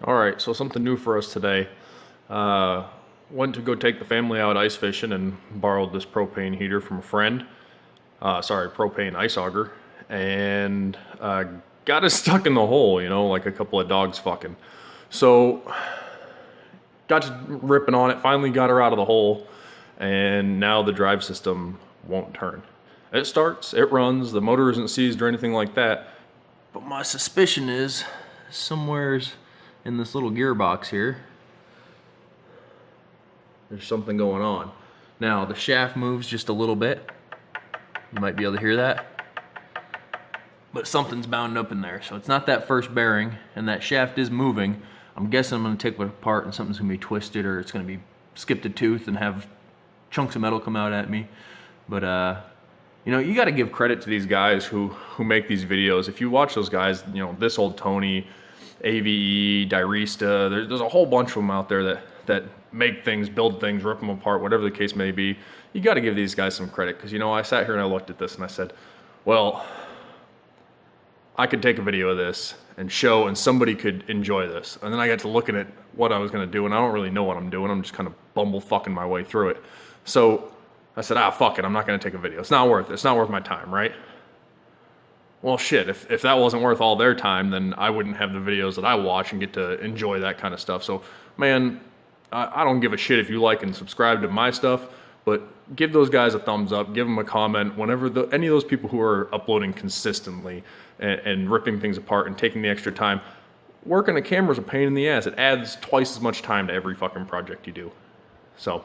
Alright, so something new for us today. Went to go take the family out ice fishing and borrowed this propane heater from a friend. Propane ice auger. And got it stuck in the hole, like a couple of dogs fucking. So, got to ripping on it, finally got her out of the hole, and now the drive system won't turn. It starts, it runs, the motor isn't seized or anything like that. But my suspicion is somewhere's in this little gearbox here, there's something going on. Now the shaft moves just a little bit. You might be able to hear that. But something's bound up in there. So it's not that first bearing, and that shaft is moving. I'm guessing I'm gonna take it apart and something's gonna be twisted, or it's gonna be skipped a tooth and have chunks of metal come out at me. But you gotta give credit to these guys who make these videos. If you watch those guys, This Old Tony, AVE, Diresta, there's a whole bunch of them out there that make things, build things, rip them apart, whatever the case may be. You got to give these guys some credit, because I sat here and I looked at this and I said, well, I could take a video of this and show, and somebody could enjoy this. And then I got to looking at what I was going to do, and I don't really know what I'm doing. I'm just kind of bumble fucking my way through it. So I said, fuck it, I'm not going to take a video. It's not worth it. It's not worth my time, right? Well, shit, if that wasn't worth all their time, then I wouldn't have the videos that I watch and get to enjoy that kind of stuff. So, man, I don't give a shit if you like and subscribe to my stuff, but give those guys a thumbs up, give them a comment whenever any of those people who are uploading consistently and ripping things apart and taking the extra time. Working a camera's a pain in the ass. It adds twice as much time to every fucking project you do. So,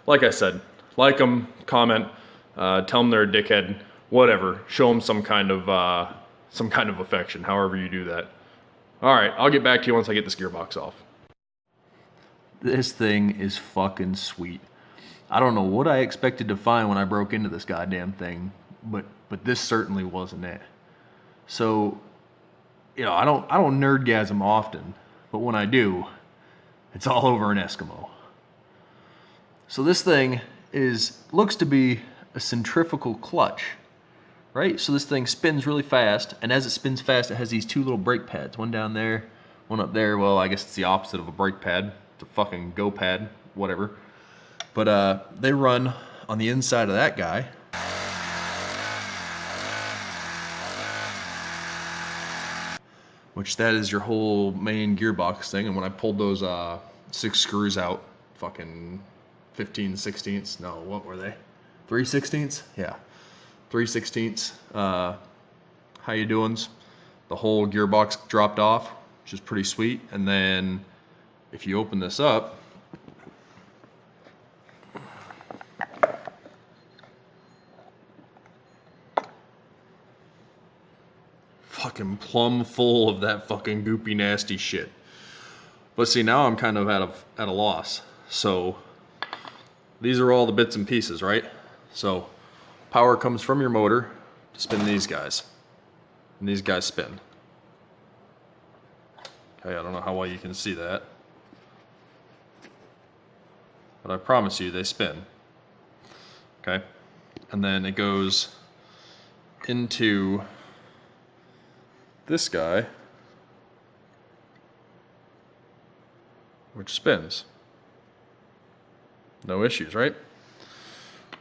like I said, like them, comment, tell them they're a dickhead. Whatever, show them some kind of affection, however you do that. All right, I'll get back to you once I get this gearbox off. This thing is fucking sweet. I don't know what I expected to find when I broke into this goddamn thing, but this certainly wasn't it. So, I don't nerdgasm often, but when I do, it's all over an Eskimo. So this thing looks to be a centrifugal clutch. Right, so this thing spins really fast, and as it spins fast, it has these two little brake pads, one down there, one up there. Well, I guess it's the opposite of a brake pad. It's a fucking go pad, whatever. But they run on the inside of that guy. Which that is your whole main gearbox thing. And when I pulled those 6 screws out, fucking 15/16ths, no, what were they? 3/16ths? Yeah. 3/16ths, how you doings? The whole gearbox dropped off, which is pretty sweet. And then if you open this up, fucking plumb full of that fucking goopy nasty shit. But see, now I'm kind of at a loss. So these are all the bits and pieces, right? So power comes from your motor to spin these guys, and these guys spin. Okay, I don't know how well you can see that, but I promise you they spin. Okay, and then it goes into this guy, which spins. No issues, right?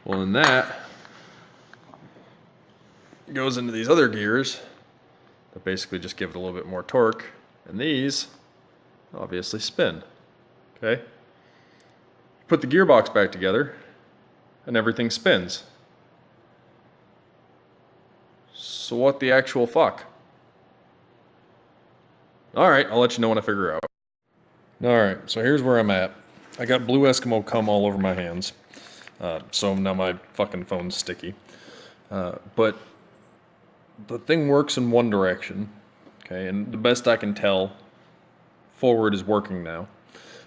Well, in that goes into these other gears that basically just give it a little bit more torque, and these obviously spin. Okay, put the gearbox back together and everything spins. So what the actual fuck? Alright, I'll let you know when I figure out. Alright, so here's where I'm at. I got blue Eskimo cum all over my hands, so now my fucking phone's sticky. But the thing works in one direction, okay, and the best I can tell, forward is working now.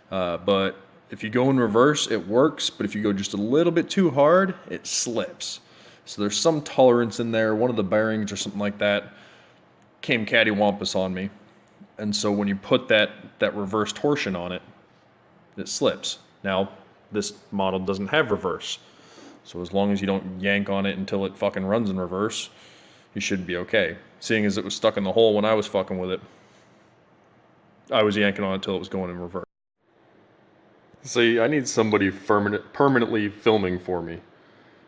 But if you go in reverse, it works, but if you go just a little bit too hard, it slips. So there's some tolerance in there. One of the bearings or something like that came cattywampus on me. And so when you put that reverse torsion on it, it slips. Now, this model doesn't have reverse. So as long as you don't yank on it until it fucking runs in reverse, you should be okay. Seeing as it was stuck in the hole when I was fucking with it, I was yanking on it till it was going in reverse. See, I need somebody permanently filming for me.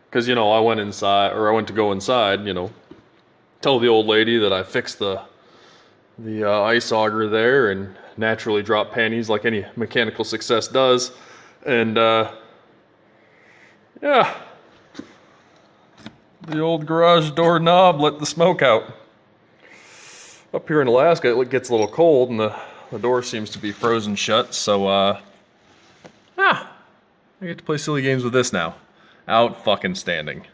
Because, you know, I went to go inside, you know, tell the old lady that I fixed the ice auger there and naturally drop panties like any mechanical success does. And, yeah, the old garage door knob let the smoke out. Up here in Alaska, it gets a little cold and the door seems to be frozen shut, so, I get to play silly games with this now. Out fucking standing.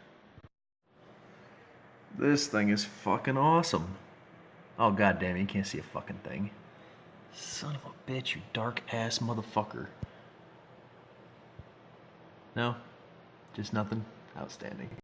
This thing is fucking awesome. Oh goddamn, you can't see a fucking thing. Son of a bitch, you dark ass motherfucker. No? Just nothing? Outstanding.